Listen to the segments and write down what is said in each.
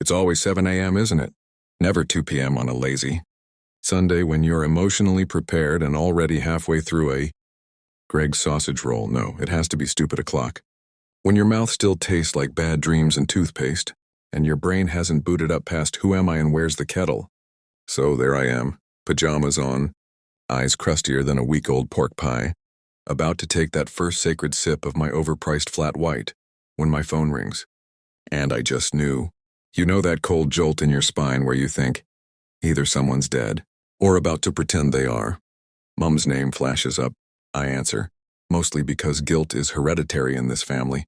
It's always 7 a.m., isn't it? Never 2 p.m. on a lazy Sunday when you're emotionally prepared and already halfway through a Greg's sausage roll. No, it has to be stupid o'clock. When your mouth still tastes like bad dreams and toothpaste, and your brain hasn't booted up past who am I and where's the kettle. So there I am, pajamas on, eyes crustier than a week-old pork pie, about to take that first sacred sip of my overpriced flat white, when my phone rings. And I just knew. You know that cold jolt in your spine where you think, either someone's dead, or about to pretend they are. Mum's name flashes up. I answer, mostly because guilt is hereditary in this family,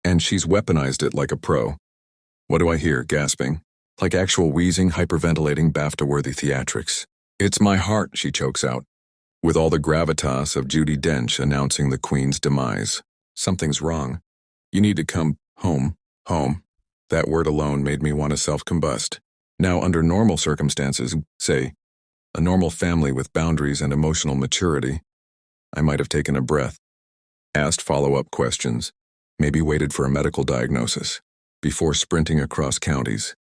and she's weaponized it like a pro. What do I hear, gasping? Like actual wheezing, hyperventilating, BAFTA-worthy theatrics. It's my heart, she chokes out, with all the gravitas of Judi Dench announcing the Queen's demise. Something's wrong. You need to come home. That word alone made me want to self-combust. Now, under normal circumstances, say, a normal family with boundaries and emotional maturity, I might have taken a breath, asked follow-up questions, maybe waited for a medical diagnosis, before sprinting across counties,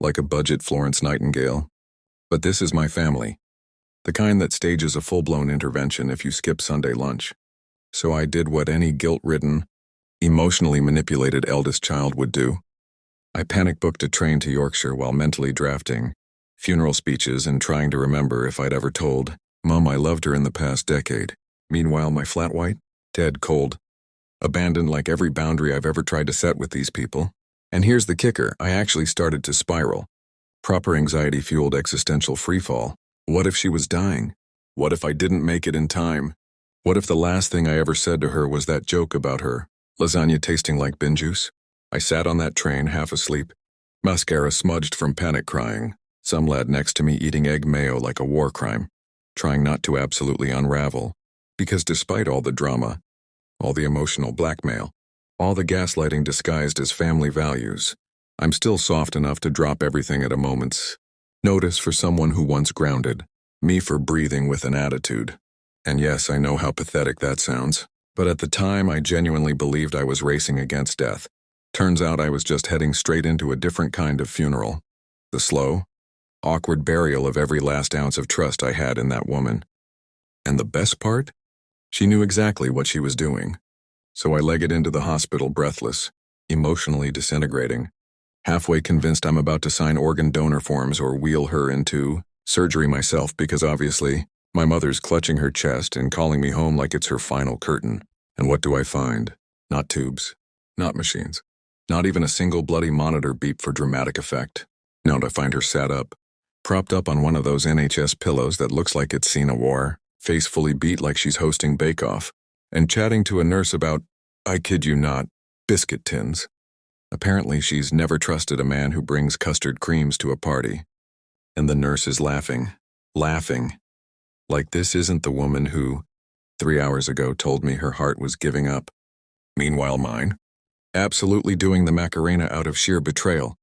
like a budget Florence Nightingale. But this is my family, the kind that stages a full-blown intervention if you skip Sunday lunch. So I did what any guilt-ridden, emotionally manipulated eldest child would do. I panic-booked a train to Yorkshire while mentally drafting funeral speeches and trying to remember if I'd ever told Mum I loved her in the past decade. Meanwhile, my flat white, dead cold, abandoned like every boundary I've ever tried to set with these people. And here's the kicker, I actually started to spiral. Proper anxiety-fueled existential freefall. What if she was dying? What if I didn't make it in time? What if the last thing I ever said to her was that joke about her lasagna tasting like bin juice? I sat on that train, half asleep, mascara smudged from panic crying, some lad next to me eating egg mayo like a war crime, trying not to absolutely unravel, because despite all the drama, all the emotional blackmail, all the gaslighting disguised as family values, I'm still soft enough to drop everything at a moment's notice for someone who once grounded me for breathing with an attitude. And yes, I know how pathetic that sounds, but at the time I genuinely believed I was racing against death. Turns out I was just heading straight into a different kind of funeral. The slow, awkward burial of every last ounce of trust I had in that woman. And the best part? She knew exactly what she was doing. So I leg it into the hospital breathless, emotionally disintegrating, halfway convinced I'm about to sign organ donor forms or wheel her into surgery myself because obviously my mother's clutching her chest and calling me home like it's her final curtain. And what do I find? Not tubes, not machines. Not even a single bloody monitor beep for dramatic effect. No, to find her sat up, propped up on one of those NHS pillows that looks like it's seen a war, face fully beat like she's hosting Bake-Off, and chatting to a nurse about, I kid you not, biscuit tins. Apparently she's never trusted a man who brings custard creams to a party. And the nurse is laughing, like this isn't the woman who, 3 hours ago, told me her heart was giving up. Meanwhile mine, absolutely doing the Macarena out of sheer betrayal.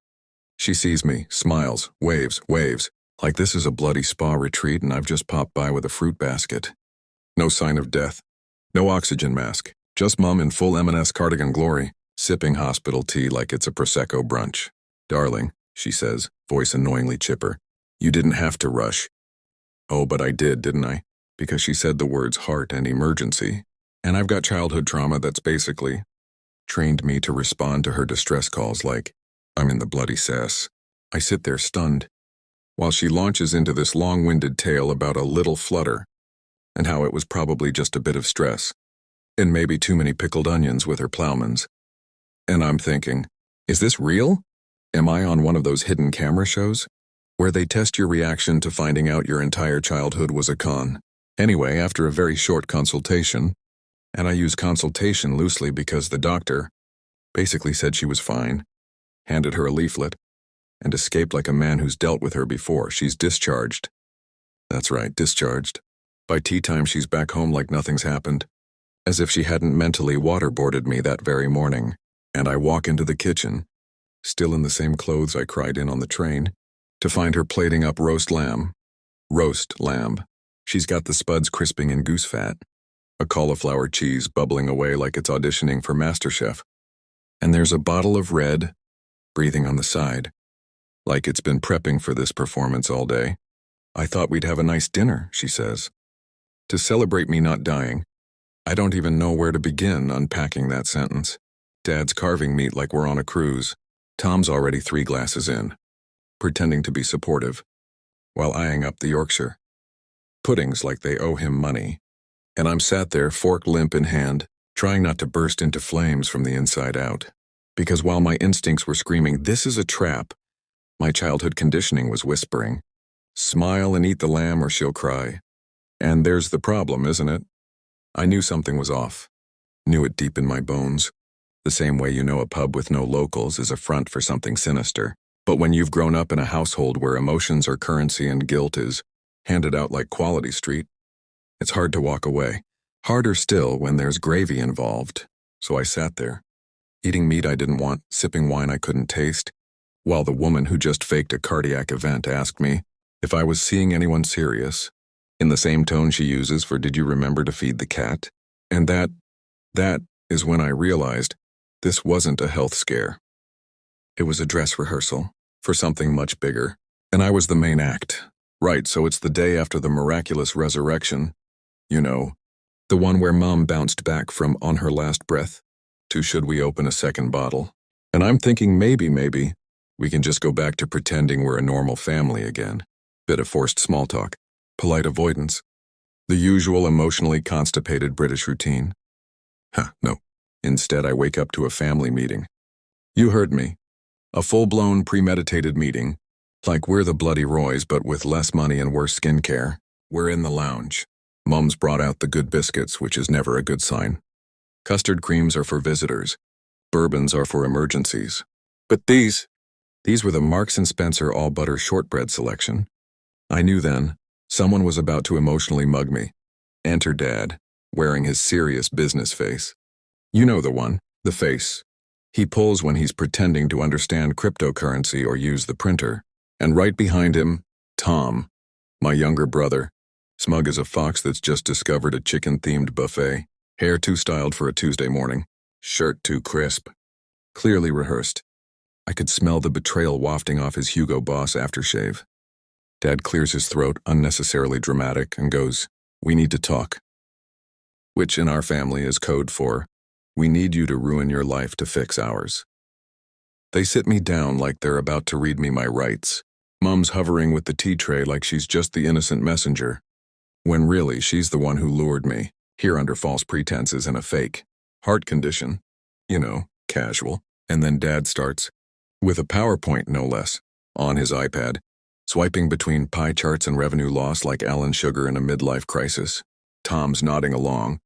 She sees me, smiles, waves, like this is a bloody spa retreat and I've just popped by with a fruit basket. No sign of death. No oxygen mask. Just Mum in full M&S cardigan glory, sipping hospital tea like it's a Prosecco brunch. Darling, she says, voice annoyingly chipper, you didn't have to rush. Oh, but I did, didn't I? Because she said the words heart and emergency. And I've got childhood trauma that's basically trained me to respond to her distress calls like, I'm in the bloody cess. I sit there stunned, while she launches into this long-winded tale about a little flutter, and how it was probably just a bit of stress, and maybe too many pickled onions with her Plowmans. And I'm thinking, is this real? Am I on one of those hidden camera shows, where they test your reaction to finding out your entire childhood was a con? Anyway, after a very short consultation, and I use consultation loosely because the doctor basically said she was fine, handed her a leaflet, and escaped like a man who's dealt with her before. She's discharged. That's right, discharged. By tea time she's back home like nothing's happened, as if she hadn't mentally waterboarded me that very morning. And I walk into the kitchen, still in the same clothes I cried in on the train, to find her plating up roast lamb. Roast lamb. She's got the spuds crisping in goose fat, a cauliflower cheese bubbling away like it's auditioning for MasterChef, and there's a bottle of red breathing on the side. like it's been prepping for this performance all day. I thought we'd have a nice dinner, she says. To celebrate me not dying. I don't even know where to begin unpacking that sentence. Dad's carving meat like we're on a cruise. Tom's already 3 glasses in, pretending to be supportive, while eyeing up the Yorkshire. Puddings like they owe him money. And I'm sat there, fork limp in hand, trying not to burst into flames from the inside out. Because while my instincts were screaming, "This is a trap," my childhood conditioning was whispering, "Smile and eat the lamb or she'll cry." And there's the problem, isn't it? I knew something was off. Knew it deep in my bones. The same way you know a pub with no locals is a front for something sinister. But when you've grown up in a household where emotions are currency and guilt is handed out like Quality Street, it's hard to walk away. Harder still when there's gravy involved. So I sat there, eating meat I didn't want, sipping wine I couldn't taste, while the woman who just faked a cardiac event asked me if I was seeing anyone serious, in the same tone she uses for "Did you remember to feed the cat?" And that is when I realized this wasn't a health scare. It was a dress rehearsal for something much bigger, and I was the main act. Right, so it's the day after the miraculous resurrection. You know, the one where Mom bounced back from on her last breath to "Should we open a second bottle?" And I'm thinking maybe we can just go back to pretending we're a normal family again. Bit of forced small talk, polite avoidance, the usual emotionally constipated British routine. No. Instead, I wake up to a family meeting. You heard me. A full-blown, premeditated meeting. Like we're the Bloody Roys, but with less money and worse skincare. We're in the lounge. Mum's brought out the good biscuits, which is never a good sign. Custard creams are for visitors. Bourbons are for emergencies. But these were the Marks & Spencer all-butter shortbread selection. I knew then, someone was about to emotionally mug me. Enter Dad, wearing his serious business face. You know the one, the face. He pulls when he's pretending to understand cryptocurrency or use the printer. And right behind him, Tom, my younger brother, smug as a fox that's just discovered a chicken-themed buffet, hair too styled for a Tuesday morning, shirt too crisp. Clearly rehearsed. I could smell the betrayal wafting off his Hugo Boss aftershave. Dad clears his throat, unnecessarily dramatic, and goes, "We need to talk." Which in our family is code for, "We need you to ruin your life to fix ours." They sit me down like they're about to read me my rights. Mum's hovering with the tea tray like she's just the innocent messenger, when really she's the one who lured me, here under false pretenses and a fake heart condition. You know, casual. And then Dad starts, with a PowerPoint no less, on his iPad, swiping between pie charts and revenue loss like Alan Sugar in a midlife crisis. Tom's nodding along,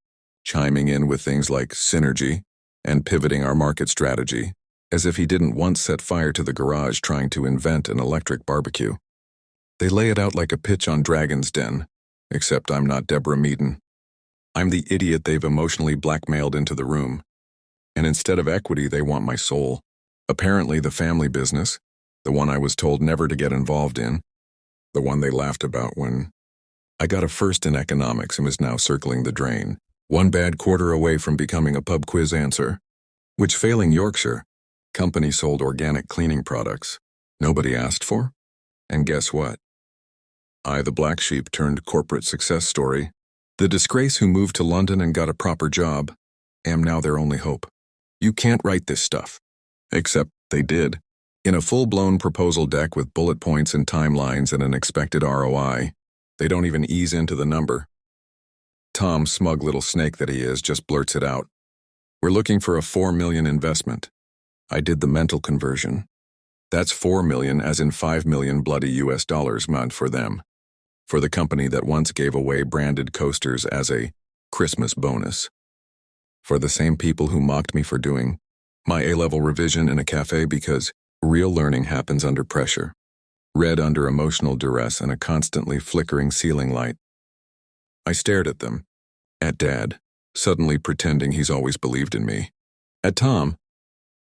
chiming in with things like synergy and pivoting our market strategy, as if he didn't once set fire to the garage trying to invent an electric barbecue. They lay it out like a pitch on Dragon's Den, except I'm not Deborah Meaden. I'm the idiot they've emotionally blackmailed into the room. And instead of equity, they want my soul. Apparently the family business, the one I was told never to get involved in, the one they laughed about when I got a first in economics and was now circling the drain, one bad quarter away from becoming a pub quiz answer, which failing Yorkshire, company sold organic cleaning products nobody asked for. And guess what? I, the black sheep turned corporate success story, the disgrace who moved to London and got a proper job, am now their only hope. You can't write this stuff. Except they did. In a full-blown proposal deck with bullet points and timelines and an expected ROI, they don't even ease into the number. Tom, smug little snake that he is, just blurts it out. We're looking for a $4 million investment. I did the mental conversion. That's $4 million as in $5 million bloody US dollars meant for them. For the company that once gave away branded coasters as a Christmas bonus. For the same people who mocked me for doing my A-level revision in a cafe because real learning happens under pressure. Read under emotional duress and a constantly flickering ceiling light. I stared at them. At Dad, suddenly pretending he's always believed in me. At Tom,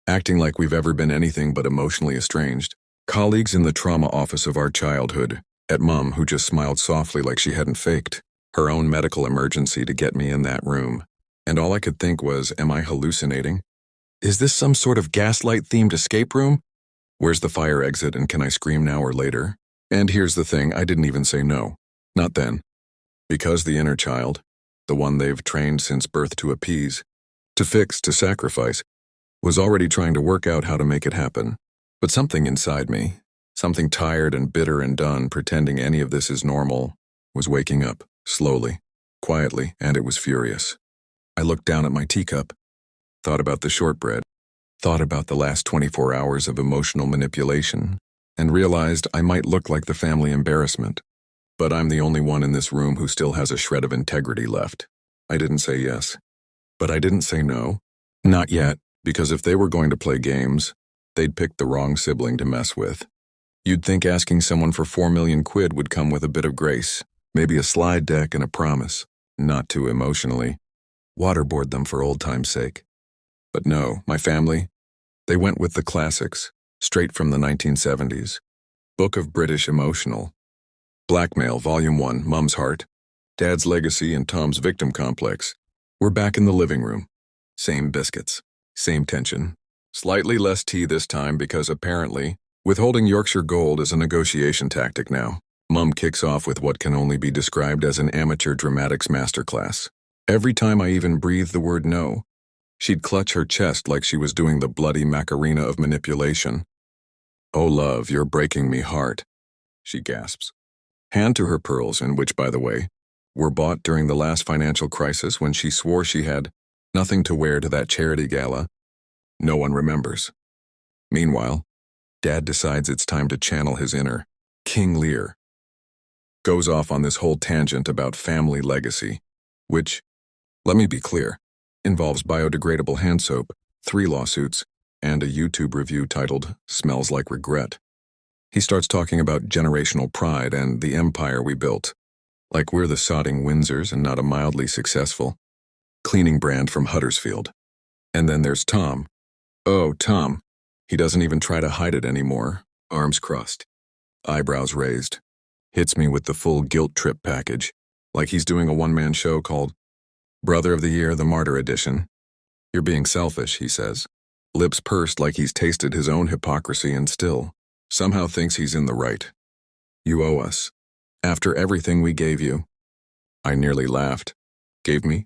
acting like we've ever been anything but emotionally estranged. Colleagues in the trauma office of our childhood. At Mum, who just smiled softly like she hadn't faked her own medical emergency to get me in that room. And all I could think was, am I hallucinating? Is this some sort of gaslight-themed escape room? Where's the fire exit and can I scream now or later? And here's the thing, I didn't even say no. Not then. Because the inner child, the one they've trained since birth to appease, to fix, to sacrifice, was already trying to work out how to make it happen. But something inside me, something tired and bitter and done pretending any of this is normal, was waking up, slowly, quietly, and it was furious. I looked down at my teacup, thought about the shortbread, thought about the last 24 hours of emotional manipulation, and realized I might look like the family embarrassment. But I'm the only one in this room who still has a shred of integrity left. I didn't say yes. But I didn't say no. Not yet, because if they were going to play games, they'd pick the wrong sibling to mess with. You'd think asking someone for 4 million quid would come with a bit of grace, maybe a slide deck and a promise, not to emotionally waterboard them for old time's sake. But no, my family, they went with the classics, straight from the 1970s. Book of British Emotional. Blackmail, Volume 1, Mum's Heart. Dad's Legacy and Tom's Victim Complex. We're back in the living room. Same biscuits. Same tension. Slightly less tea this time because apparently, withholding Yorkshire Gold is a negotiation tactic now. Mum kicks off with what can only be described as an amateur dramatics masterclass. Every time I even breathed the word no, she'd clutch her chest like she was doing the bloody Macarena of manipulation. "Oh, love, you're breaking me heart," she gasps. Hand to her pearls, and which, by the way, were bought during the last financial crisis when she swore she had nothing to wear to that charity gala. No one remembers. Meanwhile, Dad decides it's time to channel his inner King Lear. Goes off on this whole tangent about family legacy, which, let me be clear, involves biodegradable hand soap, 3 lawsuits, and a YouTube review titled "Smells Like Regret." He starts talking about generational pride and the empire we built, like we're the sodding Windsors and not a mildly successful cleaning brand from Huddersfield. And then there's Tom. Oh, Tom. He doesn't even try to hide it anymore, arms crossed, eyebrows raised. Hits me with the full guilt trip package, like he's doing a one-man show called Brother of the Year, the Martyr Edition. "You're being selfish," he says, lips pursed like he's tasted his own hypocrisy and still somehow thinks he's in the right. "You owe us. After everything we gave you." I nearly laughed. Gave me?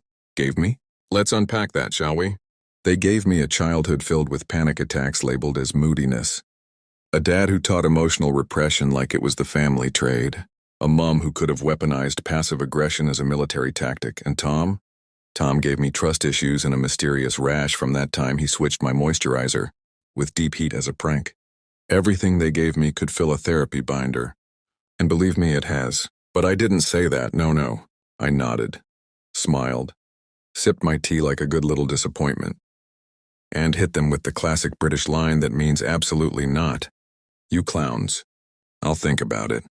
Let's unpack that, shall we? They gave me a childhood filled with panic attacks labeled as moodiness. A dad who taught emotional repression like it was the family trade. A mom who could have weaponized passive aggression as a military tactic. And Tom? Tom gave me trust issues and a mysterious rash from that time he switched my moisturizer with deep heat as a prank. Everything they gave me could fill a therapy binder. And believe me, it has. But I didn't say that, no. I nodded, smiled, sipped my tea like a good little disappointment, and hit them with the classic British line that means absolutely not. "You clowns. I'll think about it."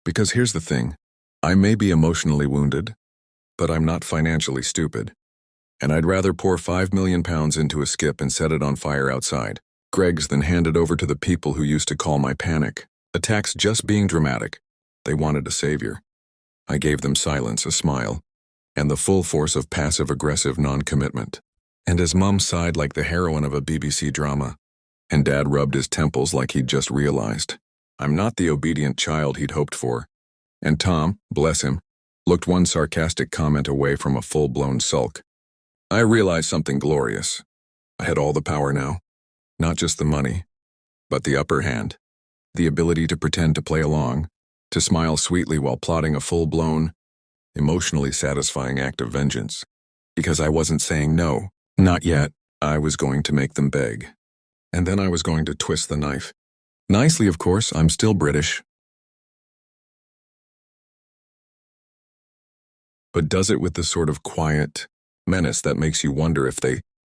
Because here's the thing, I may be emotionally wounded, but I'm not financially stupid. And I'd rather pour £5 million into a skip and set it on fire outside Greg's than hand it over to the people who used to call my panic attacks just being dramatic. They wanted a savior. I gave them silence, a smile, and the full force of passive-aggressive non-commitment. And as Mum sighed like the heroine of a BBC drama, and Dad rubbed his temples like he'd just realized, I'm not the obedient child he'd hoped for. And Tom, bless him, looked one sarcastic comment away from a full-blown sulk. I realized something glorious. I had all the power now. Not just the money, but the upper hand. The ability to pretend to play along, to smile sweetly while plotting a full-blown, emotionally satisfying act of vengeance. Because I wasn't saying no, not yet. I was going to make them beg. And then I was going to twist the knife. Nicely, of course, I'm still British. But does it with the sort of quiet menace that makes you wonder if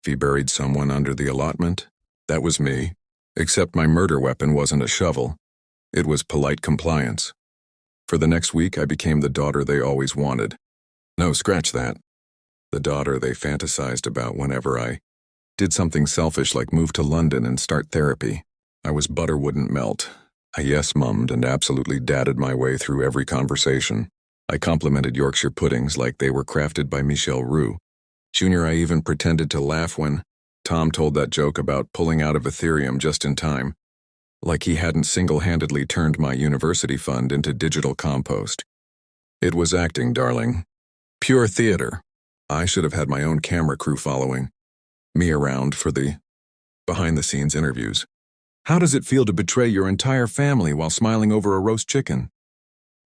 he buried someone under the allotment. That was me. Except my murder weapon wasn't a shovel. It was polite compliance. For the next week, I became the daughter they always wanted. No, scratch that. The daughter they fantasized about whenever I did something selfish like move to London and start therapy. I was butter wouldn't melt. I yes-mummed and absolutely dadded my way through every conversation. I complimented Yorkshire puddings like they were crafted by Michel Roux. Junior, I even pretended to laugh when Tom told that joke about pulling out of Ethereum just in time. like he hadn't single-handedly turned my university fund into digital compost. It was acting, darling. Pure theater. I should have had my own camera crew following me around for the behind-the-scenes interviews. How does it feel to betray your entire family while smiling over a roast chicken?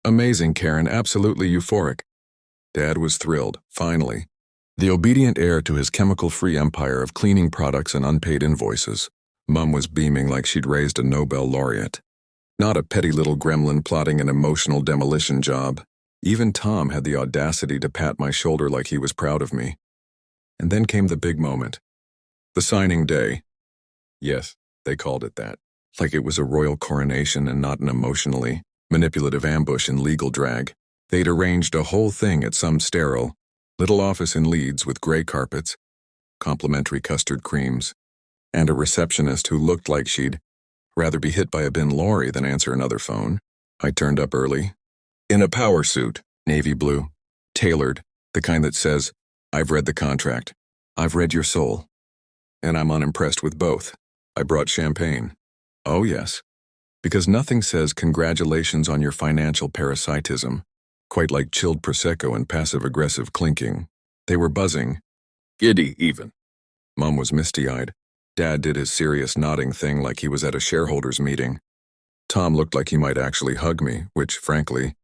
Amazing, Karen, absolutely euphoric. Dad was thrilled, finally. The obedient heir to his chemical-free empire of cleaning products and unpaid invoices. Mum was beaming like she'd raised a Nobel laureate. Not a petty little gremlin plotting an emotional demolition job. Even Tom had the audacity to pat my shoulder like he was proud of me. And then came the big moment. The signing day. Yes, they called it that. Like it was a royal coronation and not an emotionally manipulative ambush in legal drag. They'd arranged a whole thing at some sterile little office in Leeds with gray carpets, complimentary custard creams, and a receptionist who looked like she'd rather be hit by a bin lorry than answer another phone. I turned up early. In a power suit, navy blue, tailored, the kind that says, "I've read the contract. I've read your soul." And I'm unimpressed with both. I brought champagne. Oh yes. Because nothing says congratulations on your financial parasitism quite like chilled Prosecco and passive-aggressive clinking. They were buzzing. Giddy, even. Mum was misty-eyed. Dad did his serious nodding thing like he was at a shareholders meeting. Tom looked like he might actually hug me, which, frankly,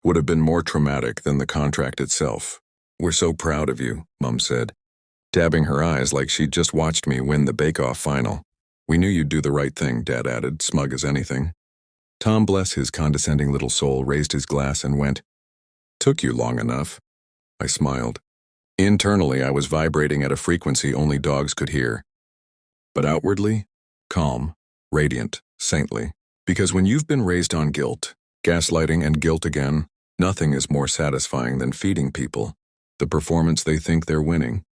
would have been more traumatic than the contract itself. We're so proud of you, Mum said, dabbing her eyes like she'd just watched me win the bake-off final. We knew you'd do the right thing, Dad added, smug as anything. Tom, bless his condescending little soul, raised his glass and went, "Took you long enough." I smiled. Internally, I was vibrating at a frequency only dogs could hear. But outwardly, calm, radiant, saintly. Because when you've been raised on guilt, gaslighting and guilt again, nothing is more satisfying than feeding people the performance they think they're winning,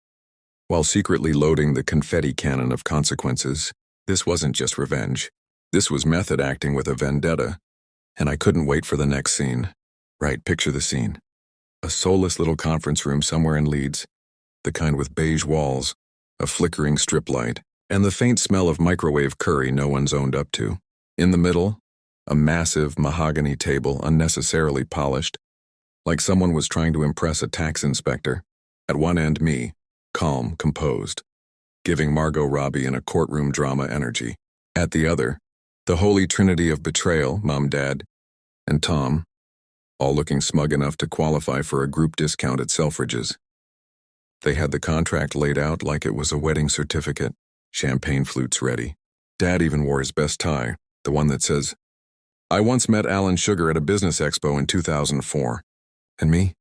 while secretly loading the confetti cannon of consequences. This wasn't just revenge. This was method acting with a vendetta, and I couldn't wait for the next scene. Right, picture the scene. A soulless little conference room somewhere in Leeds, the kind with beige walls, a flickering strip light, and the faint smell of microwave curry no one's owned up to. In the middle, a massive mahogany table unnecessarily polished, like someone was trying to impress a tax inspector. At one end, me, calm, composed, giving Margot Robbie in a courtroom drama energy. At the other, the holy trinity of betrayal, Mom, Dad, and Tom, all looking smug enough to qualify for a group discount at Selfridges. They had the contract laid out like it was a wedding certificate, champagne flutes ready. Dad even wore his best tie, the one that says, "I once met Alan Sugar at a business expo in 2004. And me?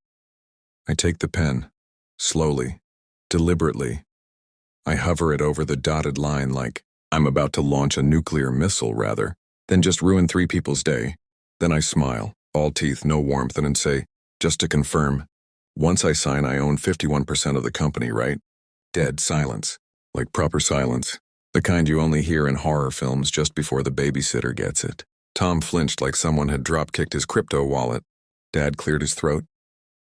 I take the pen, slowly, deliberately. I hover it over the dotted line like I'm about to launch a nuclear missile rather than just ruin 3 people's day. Then I smile, all teeth, no warmth, and say, just to confirm, once I sign I own 51% of the company, right? Dead silence, like proper silence, the kind you only hear in horror films just before the babysitter gets it. Tom flinched like someone had drop-kicked his crypto wallet. Dad cleared his throat,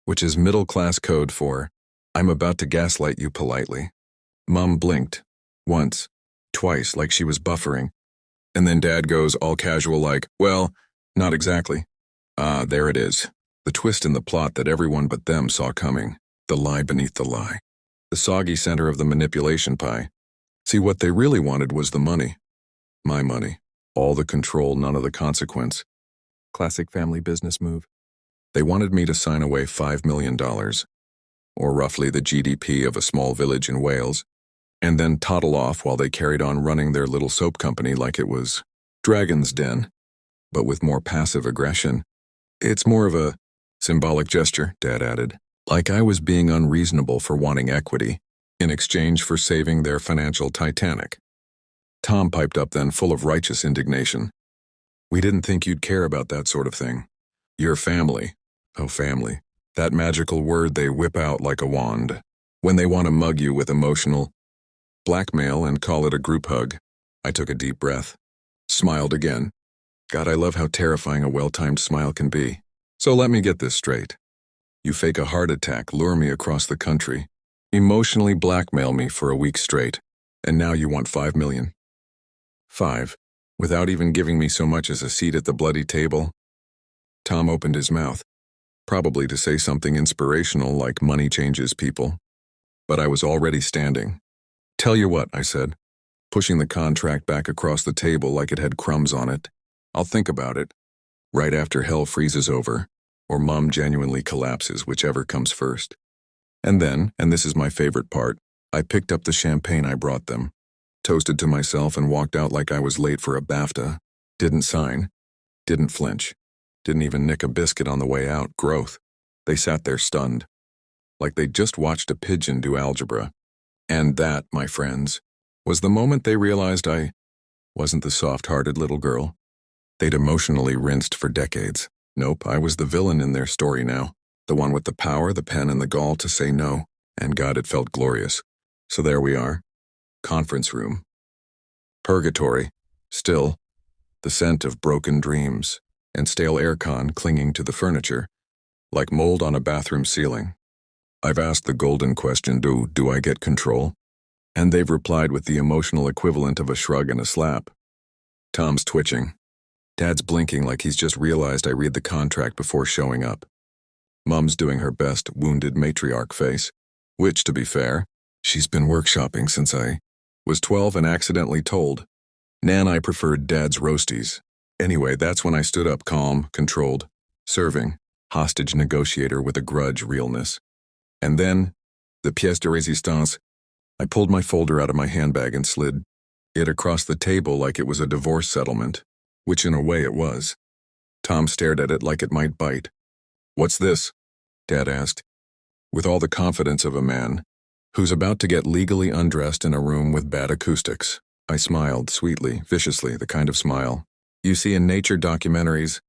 which is middle-class code for, "I'm about to gaslight you politely." Mum blinked, once, twice, like she was buffering, and then Dad goes all casual like, "Well, not exactly." Ah, there it is. The twist in the plot that everyone but them saw coming. The lie beneath the lie. The soggy center of the manipulation pie. See, what they really wanted was the money. My money. All the control, none of the consequence. Classic family business move. They wanted me to sign away $5 million, or roughly the GDP of a small village in Wales, and then toddle off while they carried on running their little soap company like it was Dragon's Den, but with more passive aggression. It's more of a symbolic gesture, Dad added, like I was being unreasonable for wanting equity in exchange for saving their financial Titanic. Tom piped up then, full of righteous indignation. "We didn't think you'd care about that sort of thing. Your family, oh family, that magical word they whip out like a wand when they want to mug you with emotional blackmail and call it a group hug." I took a deep breath, smiled again. God, I love how terrifying a well-timed smile can be. "So let me get this straight. You fake a heart attack, lure me across the country, emotionally blackmail me for a week straight, and now you want $5 million. 5. without even giving me so much as a seat at the bloody table. Tom opened his mouth, probably to say something inspirational like money changes people. But I was already standing. "Tell you what," I said, pushing the contract back across the table like it had crumbs on it. "I'll think about it. Right after hell freezes over, or Mom genuinely collapses, whichever comes first." And then, and this is my favorite part, I picked up the champagne I brought them, toasted to myself and walked out like I was late for a BAFTA. Didn't sign, didn't flinch, didn't even nick a biscuit on the way out. Growth. They sat there stunned, like they'd just watched a pigeon do algebra. And that, my friends, was the moment they realized I wasn't the soft-hearted little girl they'd emotionally rinsed for decades. Nope, I was the villain in their story now, the one with the power, the pen, and the gall to say no. And God, it felt glorious. So there we are. Conference room. Purgatory. Still. The scent of broken dreams and stale aircon clinging to the furniture, like mold on a bathroom ceiling. I've asked the golden question, do I get control? And they've replied with the emotional equivalent of a shrug and a slap. Tom's twitching. Dad's blinking like he's just realized I read the contract before showing up. Mom's doing her best wounded matriarch face, which, to be fair, she's been workshopping since I was 12 and accidentally told Nan I preferred Dad's roasties. Anyway, that's when I stood up, calm, controlled, serving, hostage negotiator with a grudge realness. And then, the pièce de résistance, I pulled my folder out of my handbag and slid it across the table like it was a divorce settlement, which in a way it was. Tom stared at it like it might bite. "What's this?" Dad asked, with all the confidence of a man who's about to get legally undressed in a room with bad acoustics. I smiled, sweetly, viciously, the kind of smile you see in nature documentaries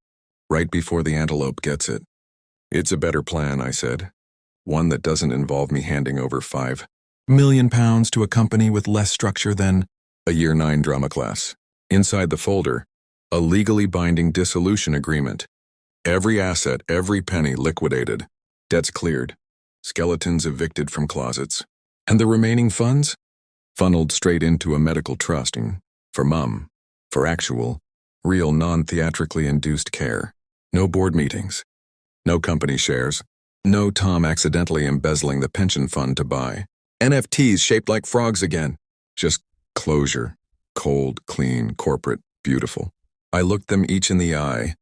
right before the antelope gets it. "It's a better plan," I said. "One that doesn't involve me handing over £5 million to a company with less structure than a Year 9 drama class." Inside the folder, a legally binding dissolution agreement. Every asset, every penny liquidated. Debts cleared. Skeletons evicted from closets. And the remaining funds? Funneled straight into a medical trust for Mum, for actual, real non-theatrically induced care. No board meetings. No company shares. No Tom accidentally embezzling the pension fund to buy NFTs shaped like frogs again. Just closure. Cold, clean, corporate, beautiful. I looked them each in the eye,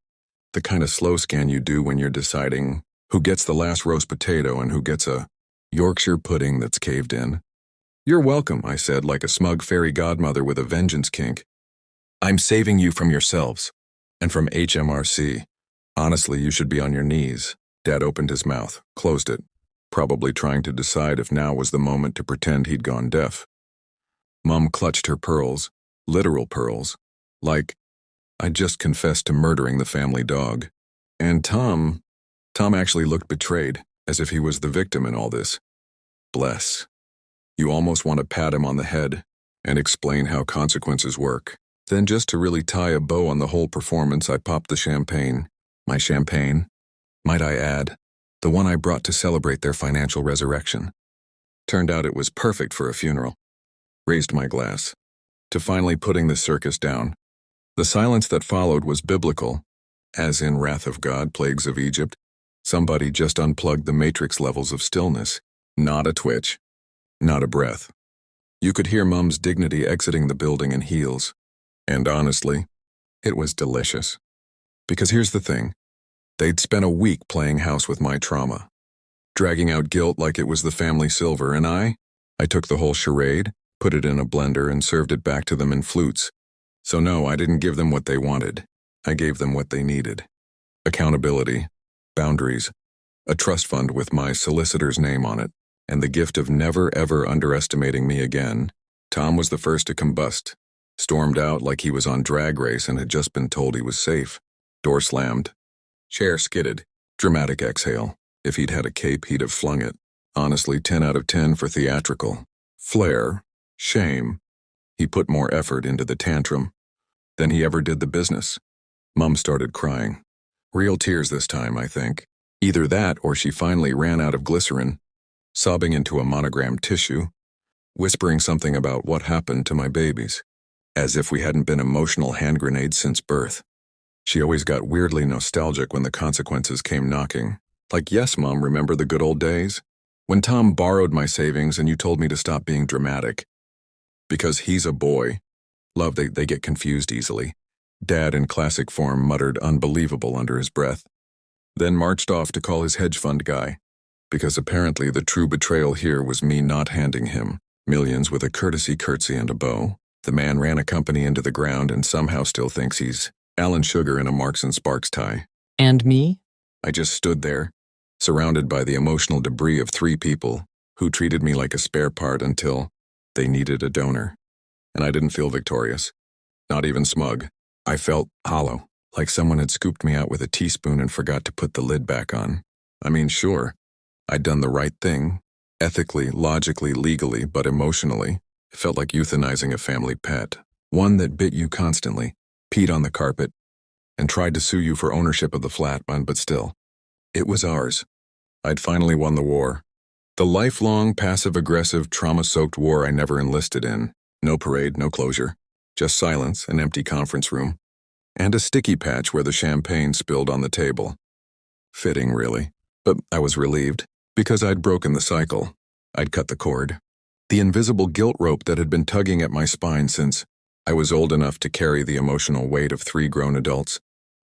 the kind of slow scan you do when you're deciding who gets the last roast potato and who gets a Yorkshire pudding that's caved in. "You're welcome," I said, like a smug fairy godmother with a vengeance kink. "I'm saving you from yourselves and from HMRC. Honestly, you should be on your knees." Dad opened his mouth, closed it, probably trying to decide if now was the moment to pretend he'd gone deaf. Mom clutched her pearls, literal pearls, like I'd just confessed to murdering the family dog. And Tom actually looked betrayed, as if he was the victim in all this. Bless. You almost want to pat him on the head and explain how consequences work. Then just to really tie a bow on the whole performance, I popped the champagne. My champagne, might I add, the one I brought to celebrate their financial resurrection. Turned out it was perfect for a funeral. Raised my glass, to finally putting the circus down. The silence that followed was biblical, as in Wrath of God, Plagues of Egypt. Somebody just unplugged the matrix levels of stillness. Not a twitch, not a breath. You could hear Mum's dignity exiting the building in heels. And honestly, it was delicious. Because here's the thing. They'd spent a week playing house with my trauma, dragging out guilt like it was the family silver, and I took the whole charade, put it in a blender, and served it back to them in flutes. So no, I didn't give them what they wanted. I gave them what they needed. Accountability, boundaries, a trust fund with my solicitor's name on it, and the gift of never ever underestimating me again. Tom was the first to combust, stormed out like he was on Drag Race and had just been told he was safe. Door slammed. Chair skidded. Dramatic exhale. If he'd had a cape, he'd have flung it. Honestly, 10 out of 10 for theatrical. Flair. Shame. He put more effort into the tantrum than he ever did the business. Mum started crying. Real tears this time, I think. Either that or she finally ran out of glycerin, sobbing into a monogrammed tissue, whispering something about what happened to my babies. as if we hadn't been emotional hand grenades since birth. She always got weirdly nostalgic when the consequences came knocking. Like, yes, Mom, remember the good old days? When Tom borrowed my savings and you told me to stop being dramatic. Because he's a boy. Love, they get confused easily. Dad, in classic form, muttered unbelievable under his breath. Then marched off to call his hedge fund guy. Because apparently the true betrayal here was me not handing him millions with a courtesy curtsy and a bow. The man ran a company into the ground and somehow still thinks he's Alan Sugar in a Marks and Sparks tie. And me? I just stood there, surrounded by the emotional debris of 3 people who treated me like a spare part until they needed a donor. And I didn't feel victorious, not even smug. I felt hollow, like someone had scooped me out with a teaspoon and forgot to put the lid back on. I mean, sure, I'd done the right thing, ethically, logically, legally, but emotionally, it felt like euthanizing a family pet, one that bit you constantly, peed on the carpet, and tried to sue you for ownership of the flat, but still, it was ours. I'd finally won the war. The lifelong, passive-aggressive, trauma-soaked war I never enlisted in. No parade, no closure. Just silence, an empty conference room, and a sticky patch where the champagne spilled on the table. Fitting, really. But I was relieved, because I'd broken the cycle. I'd cut the cord. The invisible guilt rope that had been tugging at my spine since I was old enough to carry the emotional weight of 3 grown adults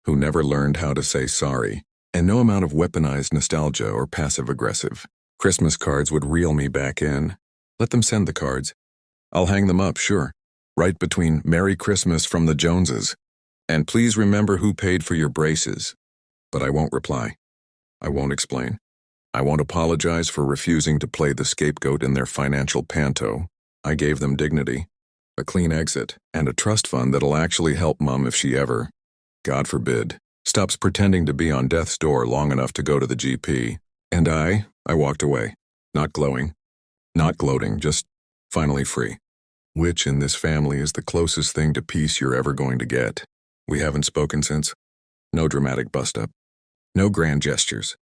who never learned how to say sorry, and no amount of weaponized nostalgia or passive-aggressive. Christmas cards would reel me back in. Let them send the cards. I'll hang them up, sure, right between Merry Christmas from the Joneses and please remember who paid for your braces. But I won't reply. I won't explain. I won't apologize for refusing to play the scapegoat in their financial panto. I gave them dignity, a clean exit, and a trust fund that'll actually help Mom if she ever, God forbid, stops pretending to be on death's door long enough to go to the GP. And I walked away, not glowing, not gloating, just finally free. Which in this family is the closest thing to peace you're ever going to get. We haven't spoken since. No dramatic bust-up. No grand gestures.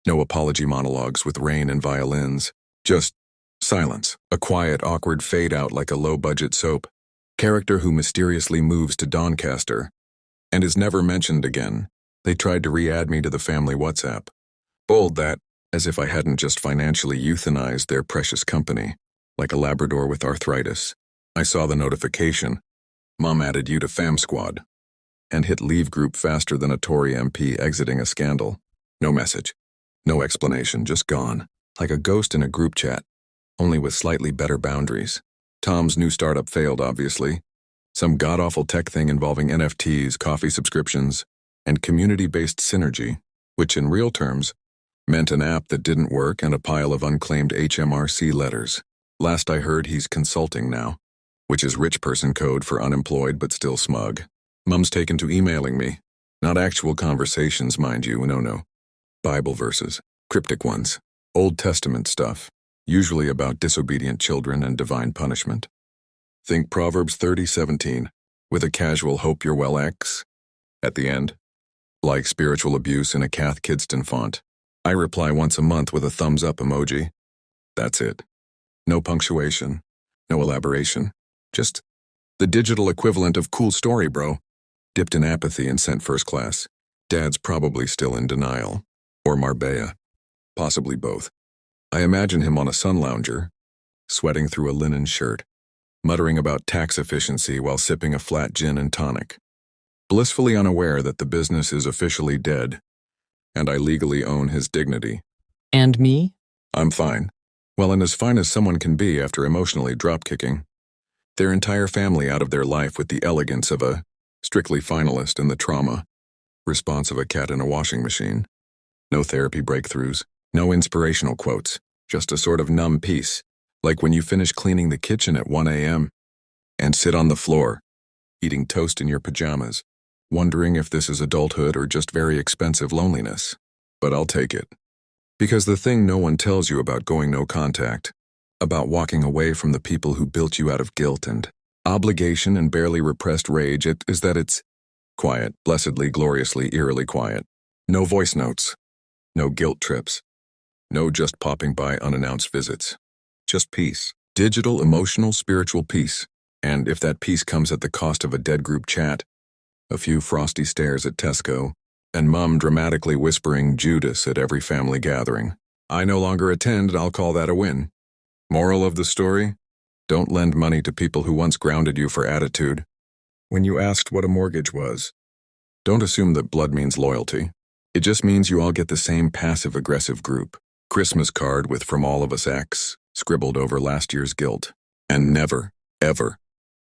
No apology monologues with rain and violins. Just silence. A quiet, awkward fade-out like a low-budget soap. Character who mysteriously moves to Doncaster and is never mentioned again. They tried to re-add me to the family WhatsApp. Bold that, as if I hadn't just financially euthanized their precious company, like a Labrador with arthritis. I saw the notification. Mom added you to Fam Squad. And hit leave group faster than a Tory MP exiting a scandal. No message. No explanation, just gone. Like a ghost in a group chat, only with slightly better boundaries. Tom's new startup failed, obviously. Some god-awful tech thing involving NFTs, coffee subscriptions, and community-based synergy, which in real terms meant an app that didn't work and a pile of unclaimed HMRC letters. Last I heard, he's consulting now, which is rich person code for unemployed but still smug. Mom's taken to emailing me. Not actual conversations, mind you, no. Bible verses, cryptic ones, Old Testament stuff, usually about disobedient children and divine punishment. Think Proverbs 30:17, with a casual hope you're well X at the end. Like spiritual abuse in a Cath Kidston font. I reply once a month with a thumbs up emoji. That's it. No punctuation, no elaboration. Just the digital equivalent of cool story, bro. Dipped in apathy and sent first class. Dad's probably still in denial. Or Marbella. Possibly both. I imagine him on a sun lounger, sweating through a linen shirt, muttering about tax efficiency while sipping a flat gin and tonic. Blissfully unaware that the business is officially dead, and I legally own his dignity. And me? I'm fine. Well, and as fine as someone can be after emotionally drop-kicking their entire family out of their life with the elegance of a strictly finalist and the trauma response of a cat in a washing machine. No therapy breakthroughs, no inspirational quotes, just a sort of numb peace, like when you finish cleaning the kitchen at 1 a.m. and sit on the floor, eating toast in your pajamas, wondering if this is adulthood or just very expensive loneliness. But I'll take it. Because the thing no one tells you about going no contact, about walking away from the people who built you out of guilt and obligation and barely repressed rage, is that it's quiet, blessedly, gloriously, eerily quiet. No voice notes. No guilt trips. No just popping by unannounced visits. Just peace. Digital, emotional, spiritual peace. And if that peace comes at the cost of a dead group chat, a few frosty stares at Tesco, and Mum dramatically whispering Judas at every family gathering, I no longer attend and I'll call that a win. Moral of the story? Don't lend money to people who once grounded you for attitude. When you asked what a mortgage was, don't assume that blood means loyalty. It just means you all get the same passive-aggressive group. Christmas card with "From all of us X" scribbled over last year's guilt. And never, ever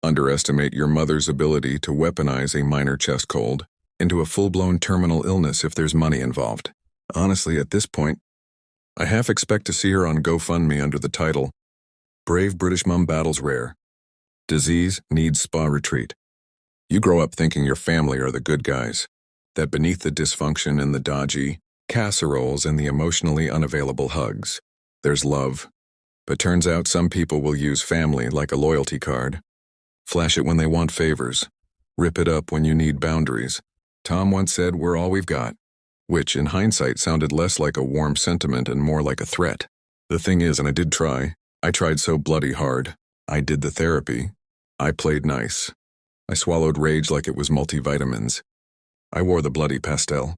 underestimate your mother's ability to weaponize a minor chest cold into a full-blown terminal illness if there's money involved. Honestly, at this point, I half expect to see her on GoFundMe under the title, Brave British Mum Battles Rare. Disease needs spa retreat. You grow up thinking your family are the good guys, that beneath the dysfunction and the dodgy casseroles and the emotionally unavailable hugs, there's love. But turns out some people will use family like a loyalty card. Flash it when they want favors. Rip it up when you need boundaries. Tom once said, "We're all we've got," which in hindsight sounded less like a warm sentiment and more like a threat. The thing is, and I tried so bloody hard. I did the therapy. I played nice. I swallowed rage like it was multivitamins. I wore the bloody pastel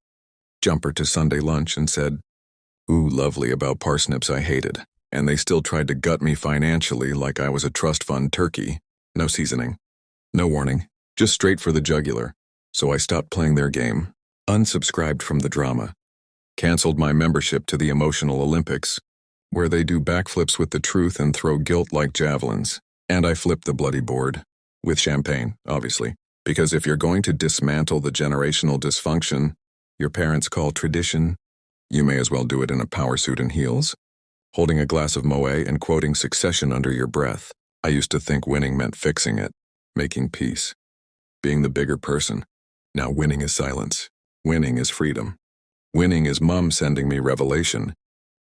jumper to Sunday lunch and said, "Ooh, lovely," about parsnips I hated, and they still tried to gut me financially like I was a trust fund turkey. No seasoning. No warning. Just straight for the jugular. So I stopped playing their game, unsubscribed from the drama, canceled my membership to the Emotional Olympics, where they do backflips with the truth and throw guilt like javelins, and I flipped the bloody board. With champagne, obviously, because if you're going to dismantle the generational dysfunction your parents call tradition, you may as well do it in a power suit and heels, holding a glass of Moët and quoting Succession under your breath. I used to think winning meant fixing it, making peace, being the bigger person. Now winning is silence. Winning is freedom. Winning is Mum sending me revelation,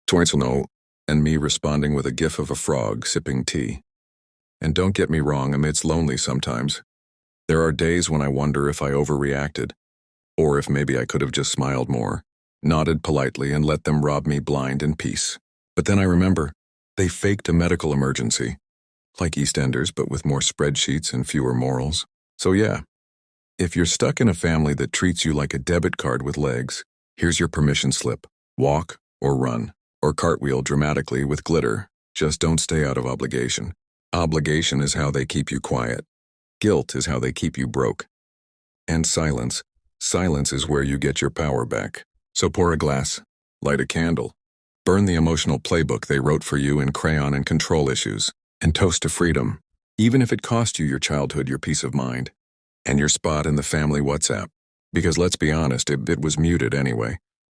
Toinselno, and me responding with a gif of a frog sipping tea. And don't get me wrong, amidst lonely sometimes, there are days when I wonder if I overreacted, or if maybe I could have just smiled more, nodded politely and let them rob me blind in peace. But then I remember, they faked a medical emergency, like EastEnders but with more spreadsheets and fewer morals. So yeah, if you're stuck in a family that treats you like a debit card with legs, here's your permission slip. Walk or run, or cartwheel dramatically with glitter. Just don't stay out of obligation. Obligation is how they keep you quiet. Guilt is how they keep you broke. And silence is where you get your power back. So pour a glass, light a candle, burn the emotional playbook they wrote for you in crayon and control issues, and toast to freedom, even if it cost you your childhood, your peace of mind, and your spot in the family WhatsApp. Because let's be honest, it was muted anyway.